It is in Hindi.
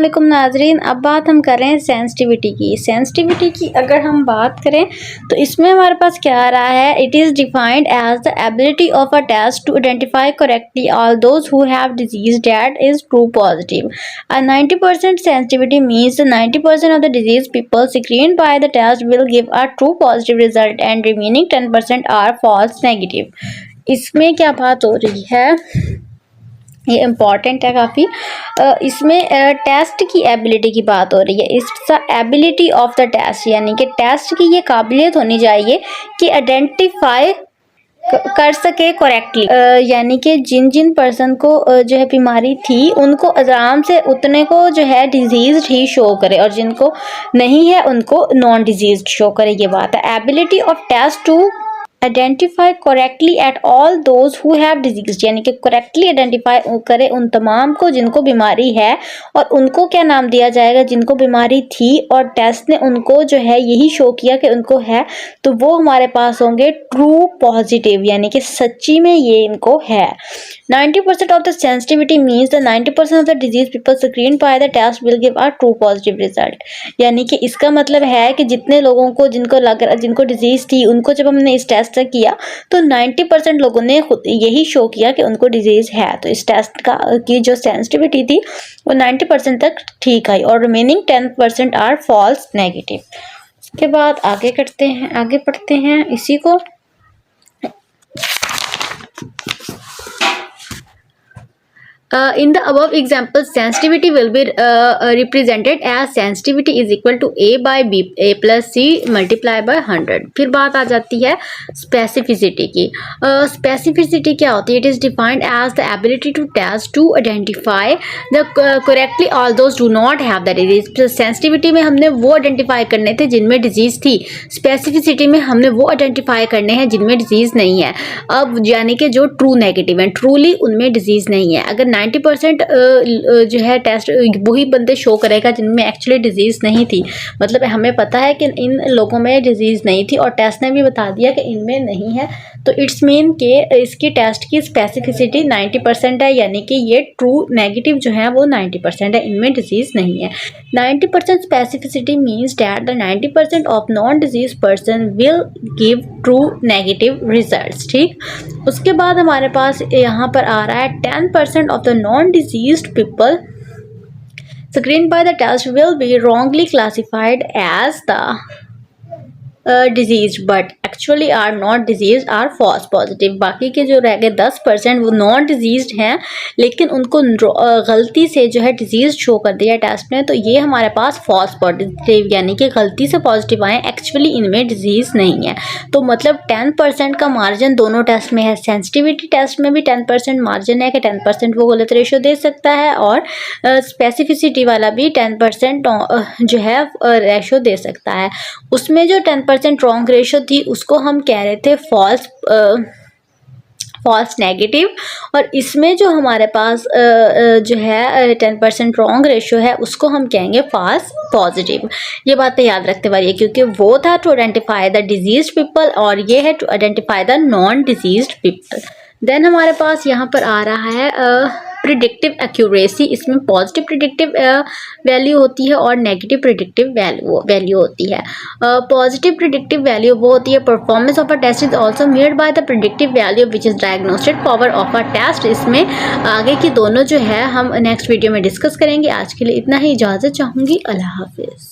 वालेकुम नाजरीन। अब बात हम कर रहे हैं सेंसिटिविटी की। सेंसिटिविटी की अगर हम बात करें तो इसमें हमारे पास क्या आ रहा है, it is defined as the ability of a test to identify correctly all those who have disease that is true positive. 90% sensitivity means 90% of the disease people screen by the test will give a true positive result and remaining 10% are false negative. इसमें क्या बात हो रही है, ये इम्पॉर्टेंट है काफ़ी। इसमें टेस्ट की एबिलिटी की बात हो रही है। इसका एबिलिटी ऑफ द टेस्ट यानी कि टेस्ट की ये काबिलियत होनी चाहिए कि आइडेंटिफाई कर सके करेक्टली, यानी कि जिन जिन पर्सन को जो है बीमारी थी उनको आराम से उतने को जो है डिजीज ही शो करे और जिनको नहीं है उनको नॉन डिजीज शो करे। ये बात है। Ability of test to identify correctly at all those who have disease, यानी कि करेक्टली आइडेंटिफाई करे उन तमाम को जिनको बीमारी है, और उनको क्या नाम दिया जाएगा, जिनको बीमारी थी और टेस्ट ने उनको जो है यही शो किया कि उनको है, तो वो हमारे पास होंगे ट्रू पॉजिटिव, यानी कि सच्ची में ये इनको है। 90% of the sensitivity means the 90% of the disease people screen by the test will give a true positive result. यानी कि इसका मतलब है कि जितने लोगों को जिनको डिजीज थी उनको जब हमने इस टेस्ट किया तो 90% लोगों ने खुद यही शो किया कि उनको डिजीज है। तो इस टेस्ट की जो सेंसिटिविटी थी वो 90% तक ठीक आई और रिमेनिंग 10% आर फॉल्स नेगेटिव। उसके बाद आगे पढ़ते हैं इसी को। In the above example, sensitivity will be represented as sensitivity is equal to A by B, A plus C multiply by 100। फिर बात आ जाती है specificity की। Specificity क्या होती है? It is defined as the ability to test to identify the correctly all those do not have the disease। Sensitivity में हमने वो identify करने थे जिनमें disease थी, specificity में हमने वो identify करने हैं जिनमें disease नहीं है। अब यानी कि जो true negative हैं, truly उनमें disease नहीं है। अगर 90% जो है टेस्ट वही बंदे शो करेगा जिनमें एक्चुअली डिजीज़ नहीं थी, मतलब हमें पता है कि इन लोगों में डिजीज़ नहीं थी और टेस्ट ने भी बता दिया कि इनमें नहीं है, तो इट्स मीन कि इसकी टेस्ट की स्पेसिफिसिटी 90% है, यानी कि ये ट्रू नेगेटिव जो है वो 90% है, इनमें डिजीज़ नहीं है। 90% specificity means that the 90% of non disease person will give true negative results. ठीक, उसके बाद हमारे पास यहाँ पर आ रहा है 10% of the non-diseased people screened by the test will be wrongly classified as the diseased but actually are not diseased are false positive। बाकी के जो रह गए 10% वो नॉन डिजीज्ड हैं लेकिन उनको गलती से जो है डिजीज शो कर दिया टेस्ट में, तो ये हमारे पास फॉल्स पॉजिटिव यानी कि गलती से पॉजिटिव आए, एक्चुअली इनमें डिजीज़ नहीं है। तो मतलब 10% का मार्जिन दोनों टेस्ट में है। सेंसिटिविटी टेस्ट में भी 10% मार्जिन है कि 10% वो गलत रेशो दे सकता है और स्पेसिफिसिटी वाला भी 10% जो है रेशो दे सकता है। उसमें जो 10% रॉन्ग रेशो थी उसको हम कह रहे थे फॉल्स नेगेटिव, और इसमें जो हमारे पास जो है 10% रॉन्ग रेशो है उसको हम कहेंगे फॉल्स पॉजिटिव। ये बातें याद रखते वाली, क्योंकि वो था to identify the diseased people और ये है to identify the non diseased people. Then हमारे पास यहाँ पर आ रहा है प्रिडिक्टिव एक्यूरेसी। इसमें पॉजिटिव प्रिडिक्टिव वैल्यू होती है और नेगेटिव प्रिडिक्टिव वैल्यू होती है। पॉजिटिव प्रिडिक्टिव वैल्यू वो होती है performance of a test is also measured by the predictive value which is diagnostic power of a test. इसमें आगे की दोनों जो है हम नेक्स्ट वीडियो में डिस्कस करेंगे। आज के लिए इतना ही, इजाज़त चाहूँगी। अल्लाह हाफिज़।